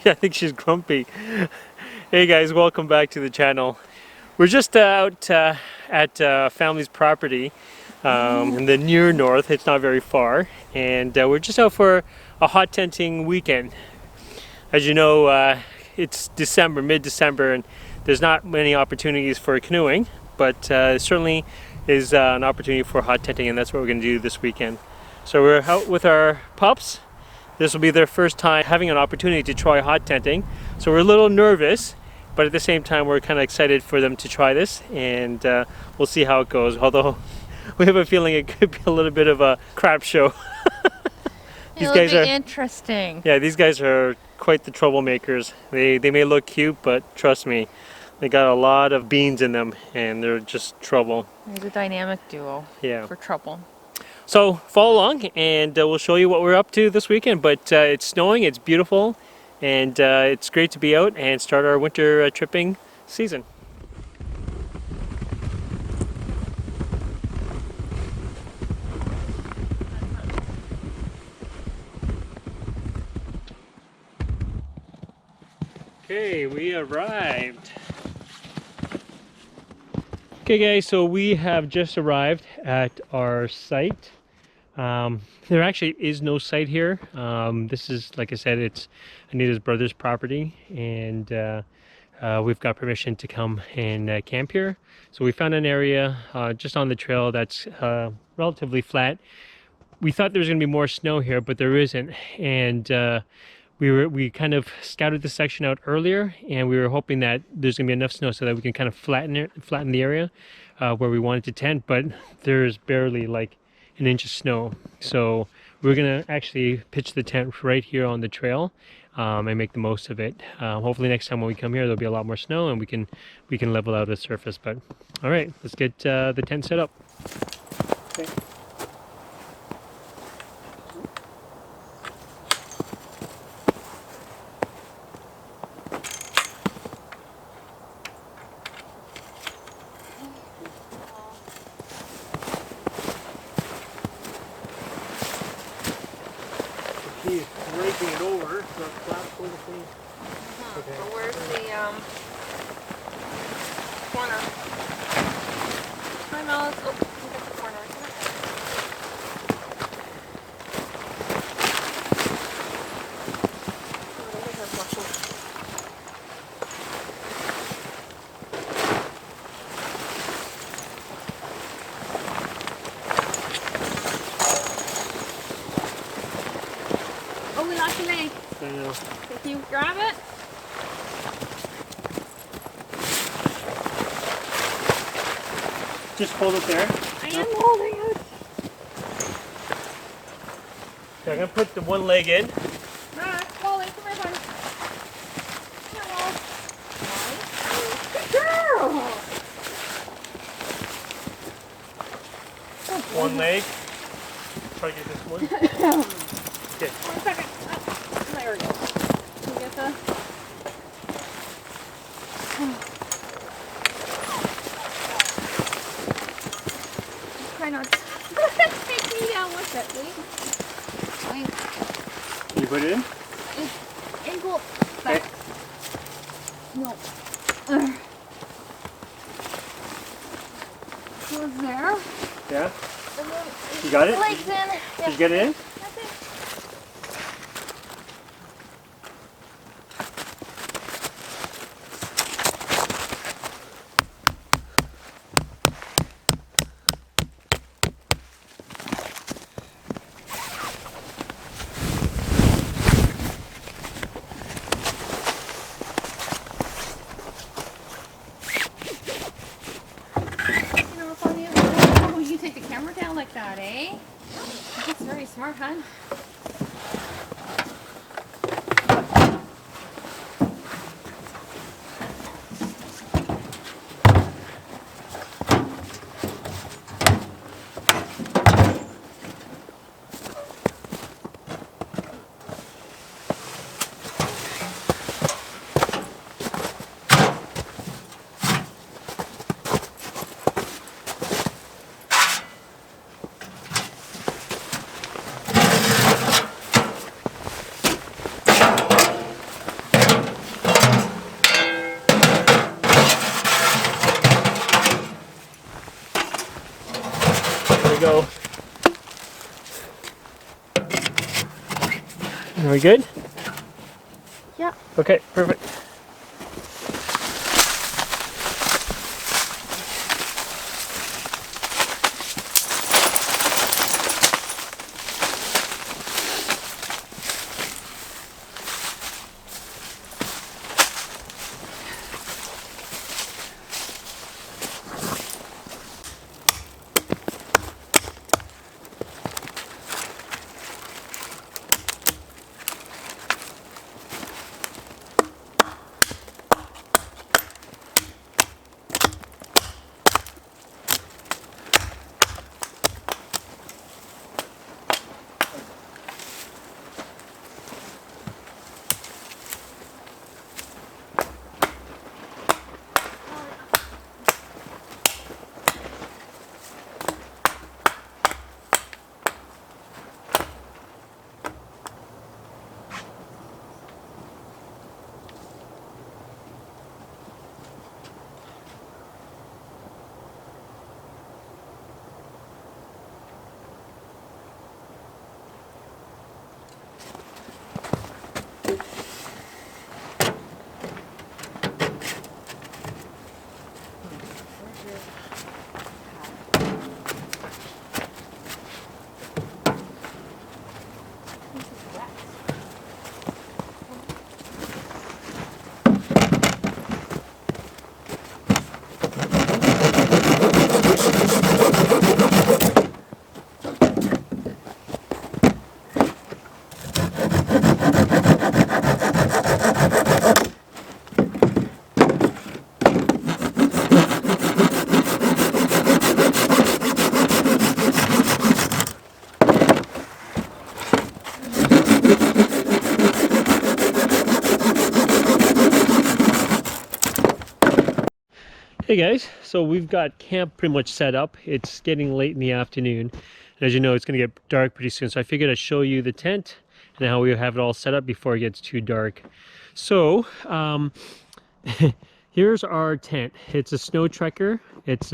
I think she's grumpy. Hey guys, welcome back to the channel. We're just out at family's property in the near north. It's not very far, and we're just out for a hot tenting weekend. As you know, it's December, mid-December, and there's not many opportunities for canoeing, but it certainly is an opportunity for hot tenting, and that's what we're going to do this weekend. So we're out with our pups. This will be their first time having an opportunity to try hot tenting. So we're a little nervous, but at the same time we're kind of excited for them to try this, and we'll see how it goes. Although we have a feeling it could be a little bit of a crap show. These guys are interesting. Yeah, these guys are quite the troublemakers. They may look cute, but trust me, they got a lot of beans in them, and they're just trouble. They're a dynamic duo. Yeah. For trouble. So follow along, and we'll show you what we're up to this weekend. But it's snowing, it's beautiful, and it's great to be out and start our winter tripping season. Okay, we arrived. Okay guys, so we have just arrived at our site. There actually is no site here. This is, like I said, it's Anita's brother's property, and we've got permission to come and camp here. So we found an area just on the trail that's relatively flat. We thought there was going to be more snow here, but there isn't, and we kind of scouted this section out earlier, and we were hoping that there's gonna be enough snow so that we can kind of flatten the area where we wanted to tent, but there's barely like an inch of snow. So we're gonna actually pitch the tent right here on the trail and make the most of it. Hopefully next time when we come here there'll be a lot more snow and we can level out the surface. But all right, let's get the tent set up. Okay. He's breaking it over, so it's flat for the thing. Okay. So where's the corner? Hi, Mel's. Oh, we got the corner. Oh, we lost your leg. I know. Can you grab it? Just hold it there. I am holding it. Okay, I'm gonna put the one leg in. Molly, come here, buddy. Come on, Molly. Good girl. One leg. Try to get this one. Okay. 1 second. Oh, there we go. Can you get the... Try not to take me down with it, please. Wait. Can you put it in? Ankle Okay. back. No. So it's there. Yeah. And then You got it? legs in. Did Yeah. you get it in? That's it. You know, funny, oh, you take the camera down like that, eh? That's very smart, huh? There we go. Are we good? Yeah. Okay, perfect. Hey guys, so we've got camp pretty much set up. It's getting late in the afternoon, and as you know, it's going to get dark pretty soon. So I figured I'd show you the tent and how we have it all set up before it gets too dark. So here's our tent. It's a snow trekker. It's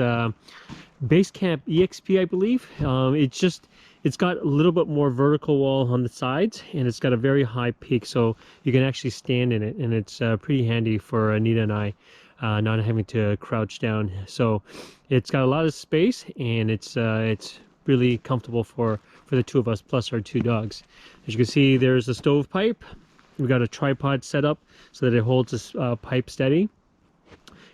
Base Camp EXP, I believe. It's got a little bit more vertical wall on the sides, and it's got a very high peak, so you can actually stand in it, and it's pretty handy for Anita and I, not having to crouch down. So it's got a lot of space, and it's really comfortable for the two of us plus our two dogs. As you can see, there's a stovepipe. We've got a tripod set up so that it holds this pipe steady.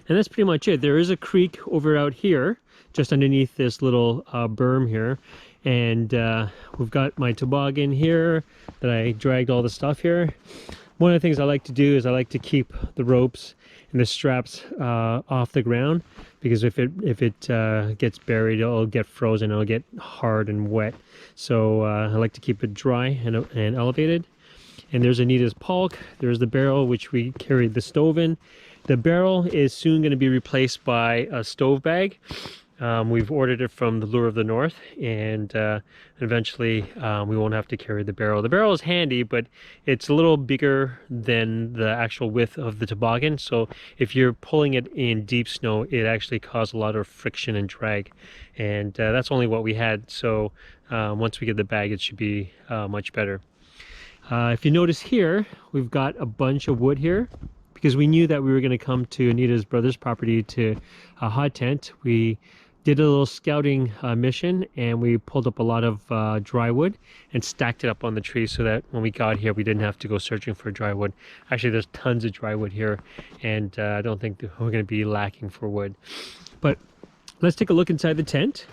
And that's pretty much it. There is a creek over out here just underneath this little berm here. And we've got my toboggan here that I dragged all the stuff here. One of the things I like to do is I like to keep the ropes and the straps off the ground, because if it gets buried, it'll get frozen, it'll get hard and wet. So I like to keep it dry and elevated. And there's Anita's pulk. There's the barrel which we carried the stove in. The barrel is soon going to be replaced by a stove bag. We've ordered it from the Lure of the North, and eventually we won't have to carry the barrel. The barrel is handy, but it's a little bigger than the actual width of the toboggan. So if you're pulling it in deep snow, it actually causes a lot of friction and drag. And that's only what we had. So once we get the bag, it should be much better. If you notice here, we've got a bunch of wood here because we knew that we were going to come to Anita's brother's property to a hot tent. We did a little scouting mission, and we pulled up a lot of dry wood and stacked it up on the tree so that when we got here, we didn't have to go searching for dry wood. Actually, there's tons of dry wood here, and I don't think that we're going to be lacking for wood. But let's take a look inside the tent.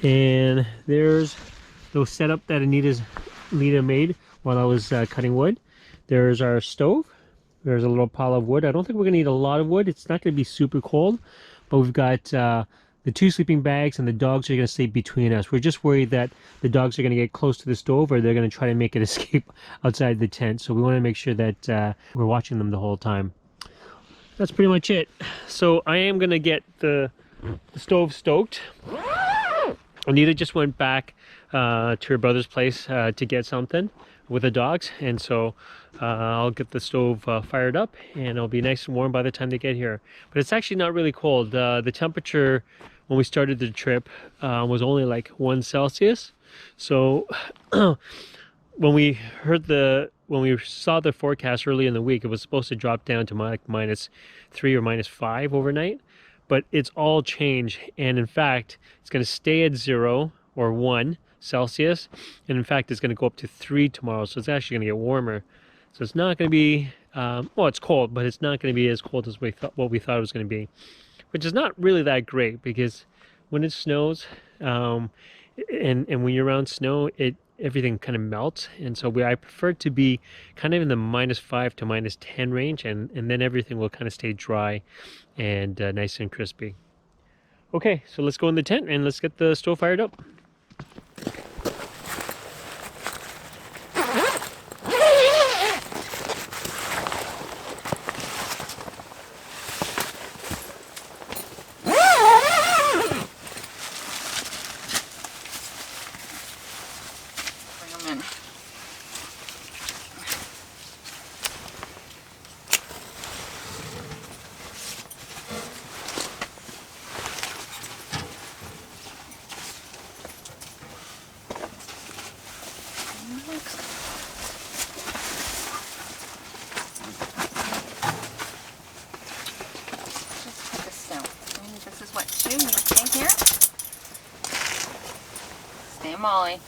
And there's the setup that Anita made while I was cutting wood. There's our stove. There's a little pile of wood. I don't think we're going to need a lot of wood. It's not going to be super cold, but we've got the 2 sleeping bags, and the dogs are going to stay between us. We're just worried that the dogs are going to get close to the stove, or they're going to try to make it escape outside the tent. So we want to make sure that we're watching them the whole time. That's pretty much it. So I am going to get the stove stoked. Anita just went back to her brother's place to get something with the dogs, and so I'll get the stove fired up, and it'll be nice and warm by the time they get here. But it's actually not really cold. The temperature when we started the trip was only like 1 Celsius. So when we saw the forecast early in the week, it was supposed to drop down to like -3 or -5 overnight. But it's all changed, and in fact, it's going to stay at 0 or 1 Celsius, and in fact, it's going to go up to 3 tomorrow, so it's actually going to get warmer. So it's not going to be, well, it's cold, but it's not going to be as cold as what we thought it was going to be, which is not really that great, because when it snows, and when you're around snow, everything kind of melts, and so I prefer it to be kind of in the -5 to -10 range, and then everything will kind of stay dry and nice and crispy. Okay, so let's go in the tent and let's get the stove fired up. Molly.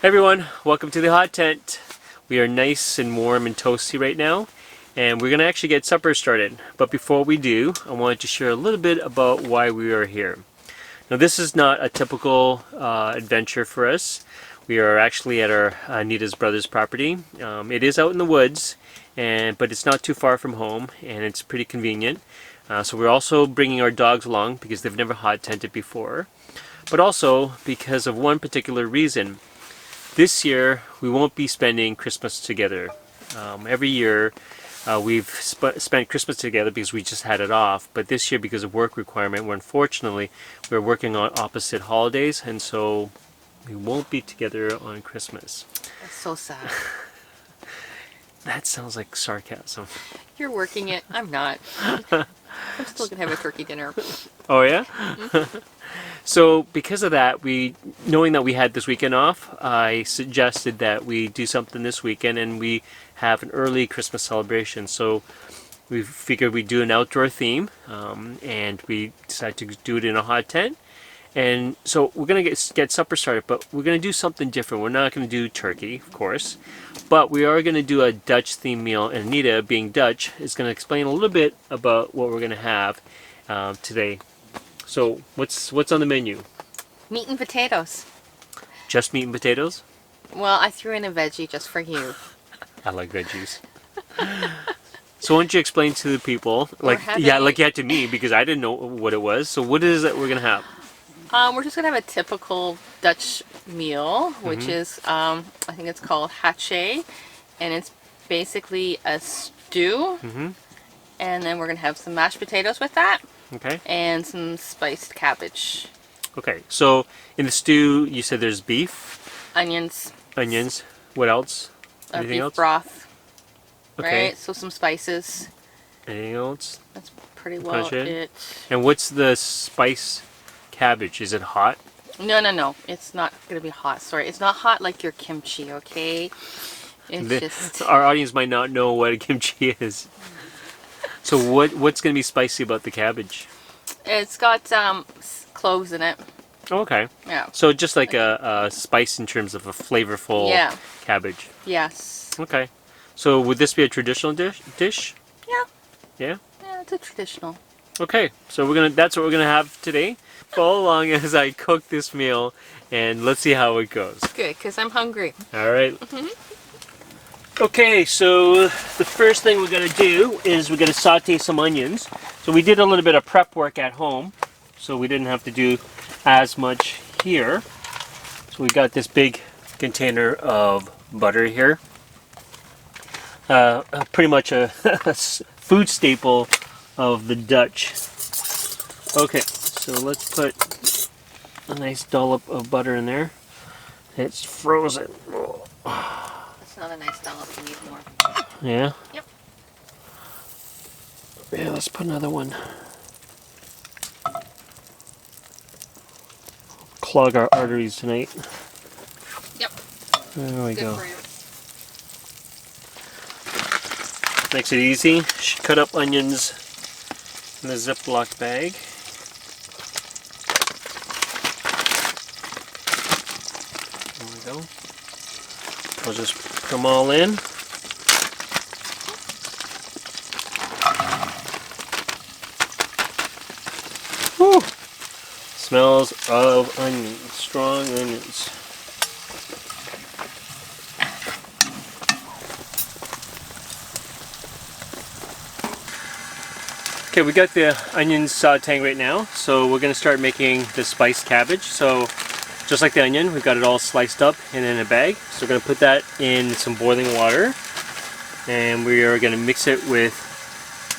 Hey everyone, welcome to the hot tent. We are nice and warm and toasty right now, and we're gonna actually get supper started. But before we do, I wanted to share a little bit about why we are here. Now this is not a typical adventure for us. We are actually at our Anita's brother's property. It is out in the woods, but it's not too far from home, and it's pretty convenient. So we're also bringing our dogs along because they've never hot tented before, but also because of one particular reason. This year we won't be spending Christmas together. Every year we've spent Christmas together because we just had it off, but this year, because of work requirement, we're working on opposite holidays, and so we won't be together on Christmas. That's so sad. That sounds like sarcasm. You're working it. I'm not. I'm still gonna have a turkey dinner. Oh yeah? So because of that, knowing that we had this weekend off, I suggested that we do something this weekend and we have an early Christmas celebration. So we figured we'd do an outdoor theme, and we decided to do it in a hot tent. And so we're gonna get supper started, but we're gonna do something different. We're not gonna do turkey, of course, but we are gonna do a Dutch themed meal. And Anita, being Dutch, is gonna explain a little bit about what we're gonna have today. So what's on the menu? Meat and potatoes. Just meat and potatoes? Well, I threw in a veggie just for you. I like veggies. So why don't you explain to the people, like you had to me, because I didn't know what it was. So what is it we're gonna have? We're just gonna have a typical Dutch meal, which is I think it's called hache, and it's basically a stew. And then we're gonna have some mashed potatoes with that. Okay. And some spiced cabbage. Okay. So in the stew, you said there's beef, Onions. onions. What else? Anything Beef else? broth. Okay. Right. So some spices. Anything else? That's pretty well it. And what's the spice cabbage? Is it hot? No. It's not gonna be hot. Sorry, it's not hot like your kimchi. Okay. It's just. Our audience might not know what a kimchi is. So what's going to be spicy about the cabbage? It's got cloves in it. Oh, okay. Yeah. So just like a spice in terms of a flavorful cabbage. Yes. Okay. So would this be a traditional dish? Yeah. Yeah? Yeah, it's a traditional. Okay. So that's what we're going to have today. Follow along as I cook this meal, and let's see how it goes. Good, because I'm hungry. All right. Okay, so the first thing we're going to do is we're going to saute some onions. So we did a little bit of prep work at home, so we didn't have to do as much here. So we got this big container of butter here. Pretty much a food staple of the Dutch. Okay, so let's put a nice dollop of butter in there. It's frozen. That's not a nice dollop. You need more. Yeah? Yep. Yeah, let's put another one. Clog our arteries tonight. Yep. There we Good go. for you. Makes it easy. Cut up onions in a Ziploc bag. There we go. I'll just put them all in. Whew. Smells of onions, strong onions. Okay, we got the onions sauteing right now, so we're going to start making the spiced cabbage. So just like the onion, we've got it all sliced up and in a bag. So we're going to put that in some boiling water, and we are going to mix it with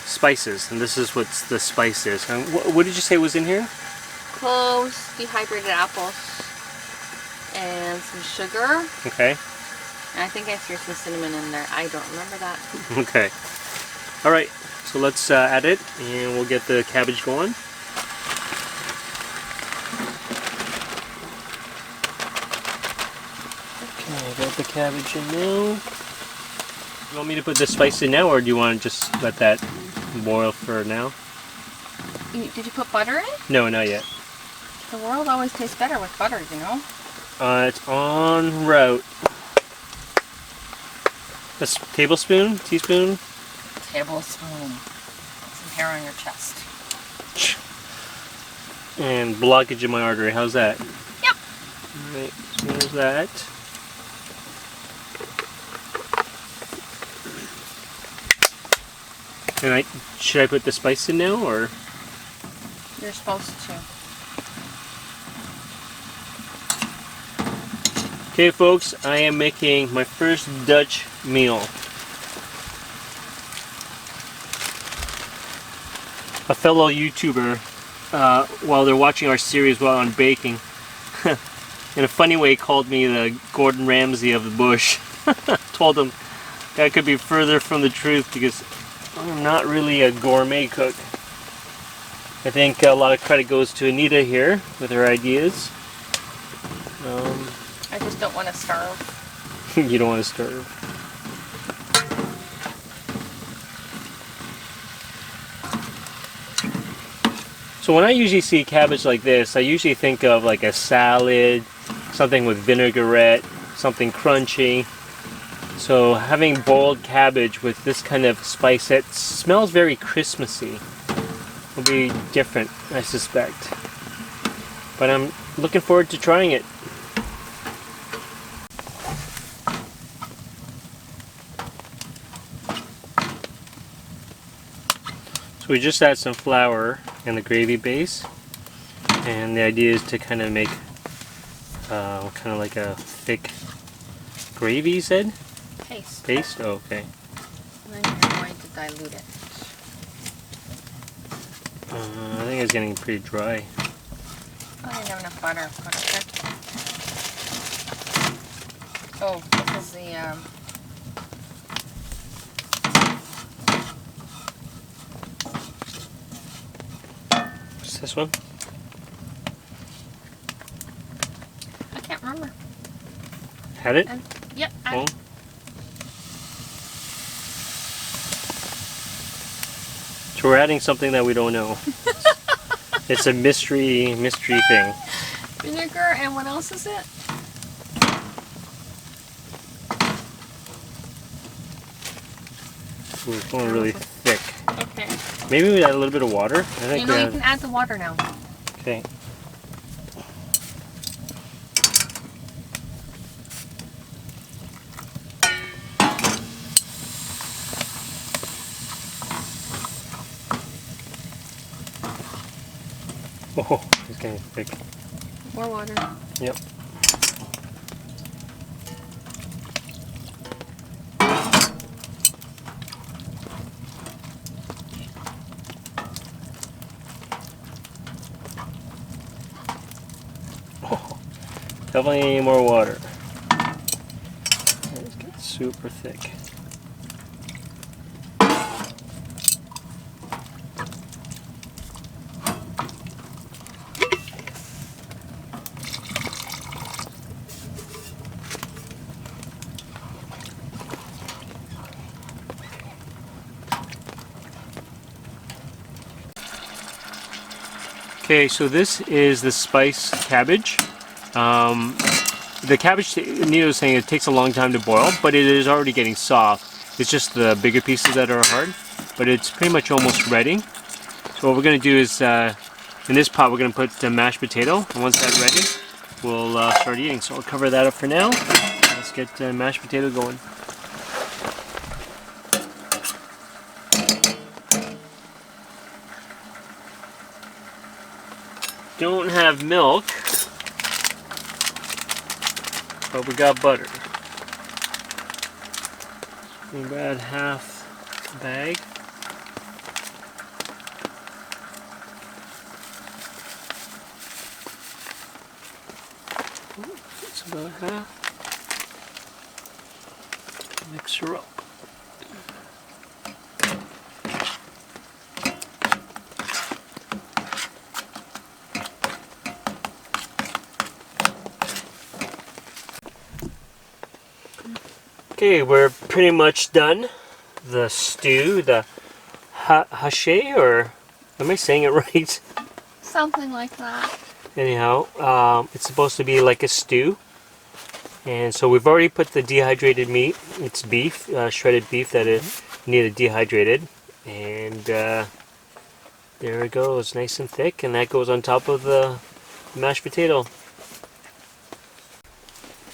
spices. And this is what the spice is. And what did you say was in here? Cloves, dehydrated apples, and some sugar. Okay. And I think I threw some cinnamon in there. I don't remember that. Okay. All right. So let's add it, and we'll get the cabbage going. Okay, I got the cabbage in now. You want me to put the spice in now, or do you want to just let that boil for now? Did you put butter in? No, not yet. The world always tastes better with butter, you know? It's en route. A tablespoon? Teaspoon? Tablespoon. Some hair on your chest. And blockage in my artery. How's that? Yep. Alright, so there's that. And should I put the spice in now, or? You're supposed to. Okay, folks, I am making my first Dutch meal. A fellow YouTuber, while they're watching our series while on baking, in a funny way called me the Gordon Ramsay of the bush. Told him that could be further from the truth because I'm not really a gourmet cook. I think a lot of credit goes to Anita here with her ideas. I just don't want to starve. You don't want to starve. So when I usually see cabbage like this, I usually think of like a salad, something with vinaigrette, something crunchy. So having boiled cabbage with this kind of spice that smells very Christmassy will be different, I suspect. But I'm looking forward to trying it. So we just add some flour in the gravy base, and the idea is to kind of make kind of like a thick gravy, you said? Paste. Paste? Oh, okay. And then you're going to dilute it. I think it's getting pretty dry. I didn't have enough butter. Okay. Oh, this is the What's this one? I can't remember. Had it? Yep. Oh. So we're adding something that we don't know. It's a mystery thing. Vinegar, and what else is it? Ooh, it's going really thick. Okay. Maybe we add a little bit of water. I think You know, you can add the water now. Okay. Oh, it's getting thick. More water. Yep. Oh, definitely need more water. It's getting super thick. Okay, so this is the spice cabbage. The cabbage, Anita was saying, it takes a long time to boil, but it is already getting soft. It's just the bigger pieces that are hard, but it's pretty much almost ready. So what we're going to do is, in this pot, we're going to put the mashed potato, and once that's ready, we'll start eating. So I'll cover that up for now. Let's get mashed potato going. Don't have milk, but we got butter. We add half a bag. That's about half. Mix her up. Okay, we're pretty much done. The stew, the haché, or am I saying it right? Something like that. Anyhow, it's supposed to be like a stew. And so we've already put the dehydrated meat. It's beef, shredded beef that it needed dehydrated. And there it goes, nice and thick. And that goes on top of the mashed potato.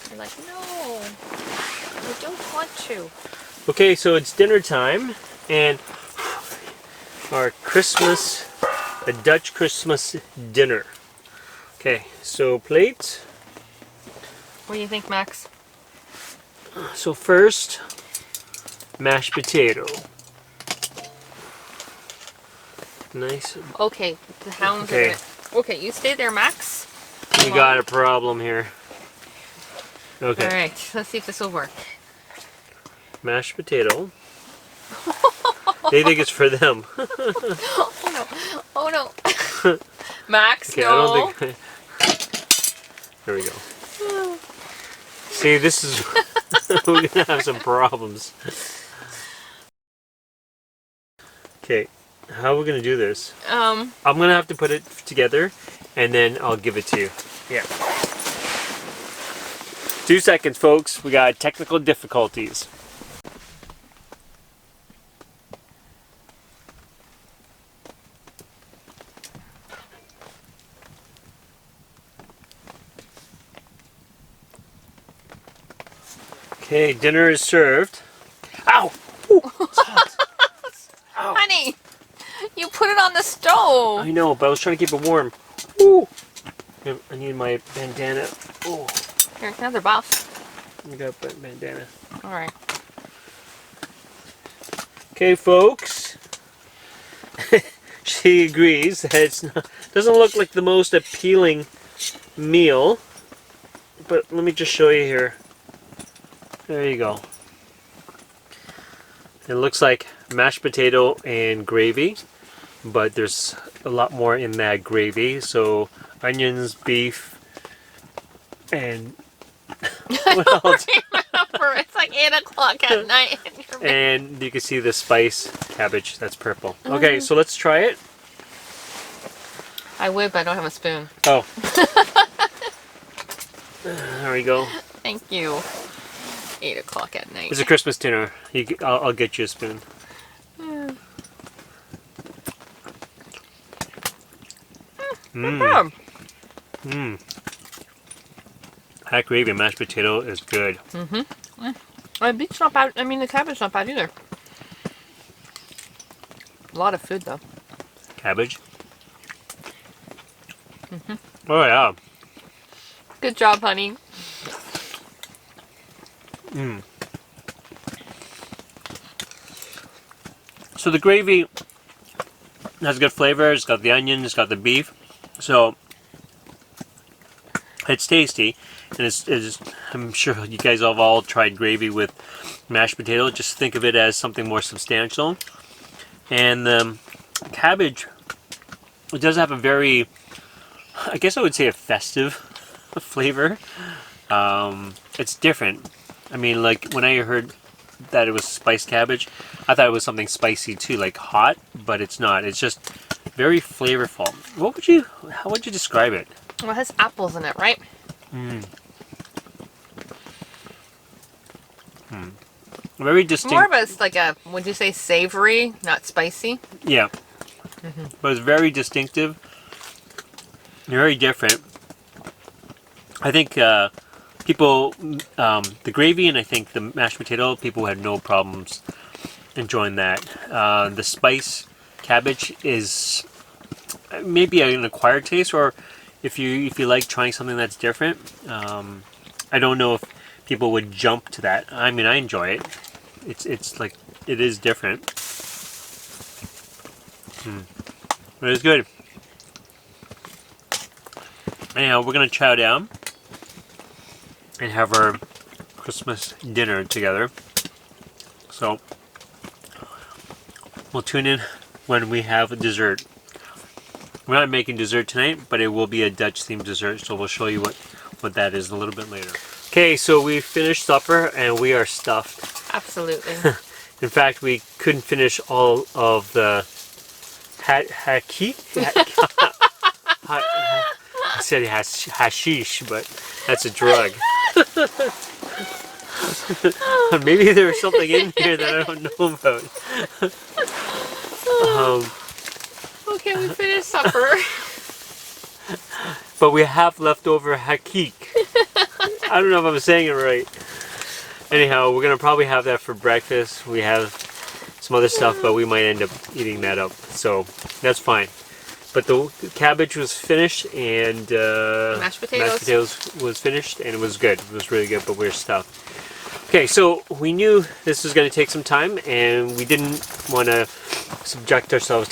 You're like, no, I don't want to. Okay, so it's dinner time, and our a Dutch Christmas dinner. Okay, so plates. What do you think, Max? So first, mashed potato. Nice. Okay, the hounds Okay. are gonna... Okay, you stay there, Max. We got a problem here. Okay. Alright, let's see if this will work. Mashed potato. They think it's for them. Oh no. Oh no. Max, Okay, no. I don't think. There we go. See, this is. We're gonna have some problems. Okay, how are we gonna do this? I'm gonna have to put it together, and then I'll give it to you. Yeah. 2 seconds, folks. We got technical difficulties. Okay, dinner is served. Ow! Ooh, it's hot. Ow. Honey, you put it on the stove. I know, but I was trying to keep it warm. Ooh. I need my bandana. Oh, Here, another buff. I got my bandana. Alright. Okay, folks. She agrees that it's not, doesn't look like the most appealing meal. But let me just show you here. There you go. It looks like mashed potato and gravy, but there's a lot more in that gravy. So onions, beef, and what else? Remember, it's like 8 o'clock at night. And you can see the spice cabbage. That's purple. Okay, so let's try it. I would, but I don't have a spoon. Oh. There we go. Thank you. 8 o'clock at night. It's a Christmas dinner. I'll get you a spoon. Yeah. That gravy and mashed potato is good. The beef's not bad. I mean, the cabbage's not bad either. A lot of food, though. Cabbage. Oh yeah. Good job, honey. So the gravy has good flavor. It's got the onion. It's got the beef. So it's tasty, and it's. I'm sure you guys have all tried gravy with mashed potato. Just think of it as something more substantial. And the cabbage, it does have a very, I guess I would say, a festive flavor. It's different. I mean, like when I heard that it was spiced cabbage, I thought it was something spicy too, like hot, but it's not. It's just very flavorful. How would you describe it? Well, it has apples in it, right? Very distinct. More of a, like a, would you say savory, not spicy? Yeah. But it's very distinctive. Very different. I think people, the gravy and I think the mashed potato, people had no problems enjoying that. The spice cabbage is maybe an acquired taste, or if you like trying something that's different. I don't know if people would jump to that. I mean, I enjoy it. It's like, it is different. But it's good. Anyhow, we're gonna chow down and have our Christmas dinner together. So we'll tune in when we have a dessert. We're not making dessert tonight, but it will be a Dutch themed dessert, so we'll show you what that is a little bit later. Okay, so we finished supper and we are stuffed. Absolutely. In fact, we couldn't finish all of the I said hashish, but that's a drug. Maybe there's something in here that I don't know about. Okay, we finished supper. But we have leftover hakik. I don't know if I'm saying it right. Anyhow, we're gonna probably have that for breakfast. We have some other stuff, but we might end up eating that up. So that's fine. But the cabbage was finished, and Mashed potatoes. mashed potatoes was finished, and it was good. It was really good, but we're stuffed. Okay, so we knew this was going to take some time, and we didn't want to subject ourselves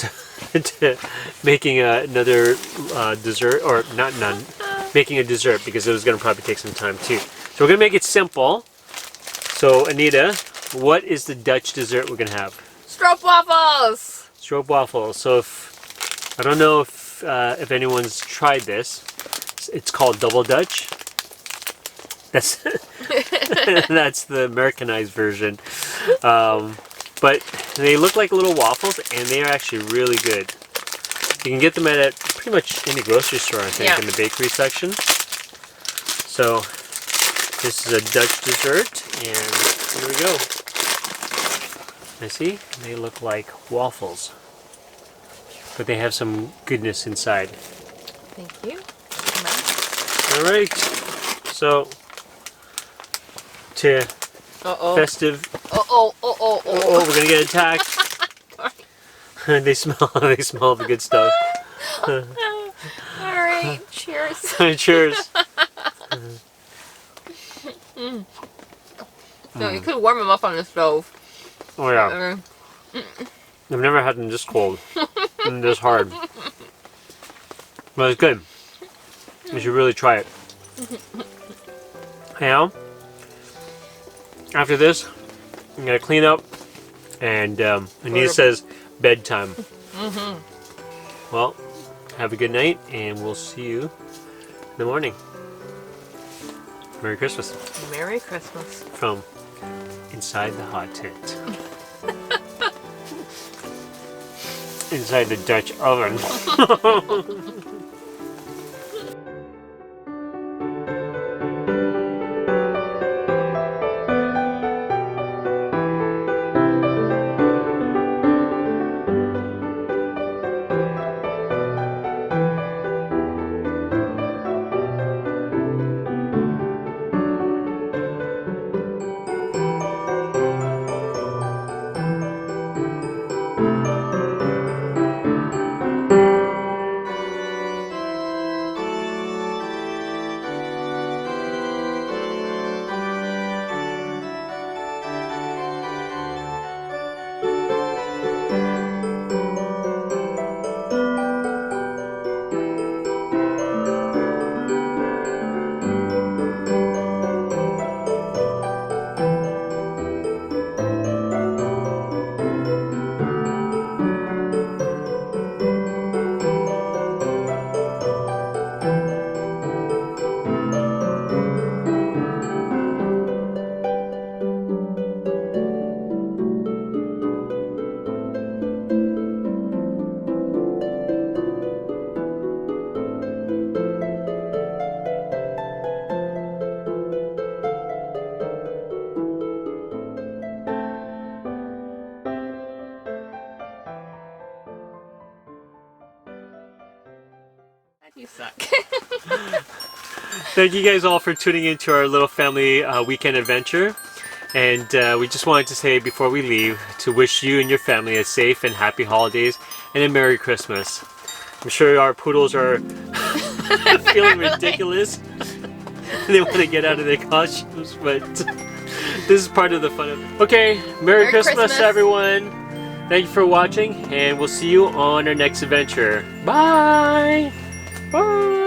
to making another dessert, or not making a dessert, because it was going to probably take some time too. So we're going to make it simple. So Anita, what is the Dutch dessert we're going to have? Stroopwafels. Stroopwafels. So I don't know if anyone's tried this. It's called double Dutch. That's that's the Americanized version. But they look like little waffles, and they are actually really good. You can get them at pretty much any grocery store, I think, Yeah. in the bakery section. So this is a Dutch dessert, and here we go. I see they look like waffles, but they have some goodness inside. Thank you. All right, so to festive. Oh, Oh, we're gonna get attacked. they smell the good stuff. All right, cheers. Cheers. No, you could warm them up on the stove. Oh yeah. I've never had them this cold and this hard. But it's good. You should really try it. Now, after this, I'm gonna clean up, and Anita says bedtime. Well, have a good night, and we'll see you in the morning. Merry Christmas Merry Christmas. from inside the hot tent. Inside the Dutch oven. You suck. Thank you guys all for tuning into our little family weekend adventure. And we just wanted to say before we leave to wish you and your family a safe and happy holidays and a Merry Christmas. I'm sure our poodles are feeling ridiculous. They want to get out of their costumes, but this is part of the fun of it. Okay, Merry Christmas everyone. Thank you for watching, and we'll see you on our next adventure. Bye! Bye!